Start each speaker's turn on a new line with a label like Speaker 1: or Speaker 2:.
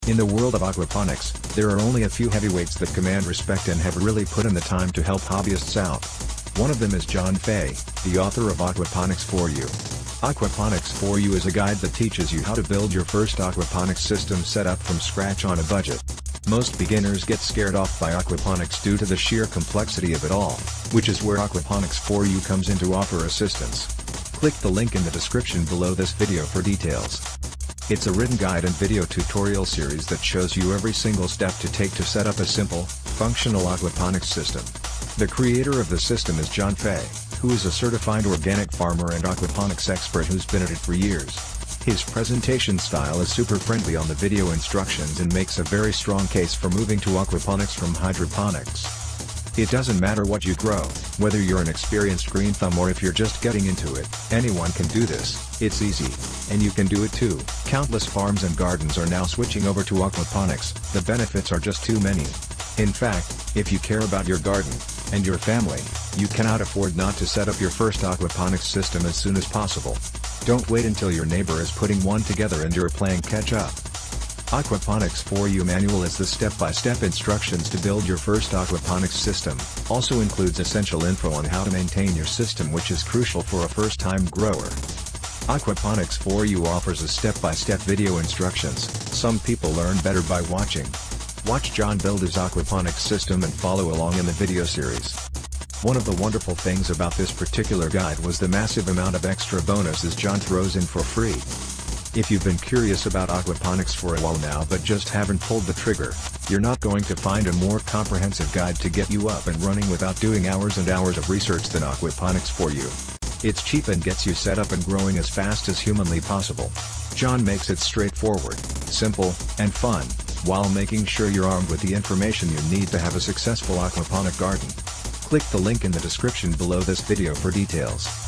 Speaker 1: In the world of aquaponics, there are only a few heavyweights that command respect and have really put in the time to help hobbyists out. One of them is John Fay, the author of Aquaponics for You. Aquaponics for You is a guide that teaches you how to build your first aquaponics system set up from scratch on a budget. Most beginners get scared off by aquaponics due to the sheer complexity of it all, which is where Aquaponics for You comes in to offer assistance. Click the link in the description below this video for details. It's a written guide and video tutorial series that shows you every single step to take to set up a simple, functional aquaponics system. The creator of the system is John Fay, who is a certified organic farmer and aquaponics expert who's been at it for years. His presentation style is super friendly on the video instructions and makes a very strong case for moving to aquaponics from hydroponics. It doesn't matter what you grow, whether you're an experienced green thumb or if you're just getting into it, anyone can do this. It's easy. And you can do it too. Countless farms and gardens are now switching over to aquaponics. The benefits are just too many. In fact, if you care about your garden and your family, you cannot afford not to set up your first aquaponics system as soon as possible. Don't wait until your neighbor is putting one together and you're playing catch up. Aquaponics for You manual is the step-by-step instructions to build your first aquaponics system, also includes essential info on how to maintain your system, which is crucial for a first-time grower. Aquaponics for You offers a step-by-step video instructions. Some people learn better by watching. Watch John build his aquaponics system and follow along in the video series. One of the wonderful things about this particular guide was the massive amount of extra bonuses John throws in for free. If you've been curious about aquaponics for a while now but just haven't pulled the trigger, you're not going to find a more comprehensive guide to get you up and running without doing hours and hours of research than Aquaponics for You. It's cheap and gets you set up and growing as fast as humanly possible. John makes it straightforward, simple, and fun, while making sure you're armed with the information you need to have a successful aquaponic garden. Click the link in the description below this video for details.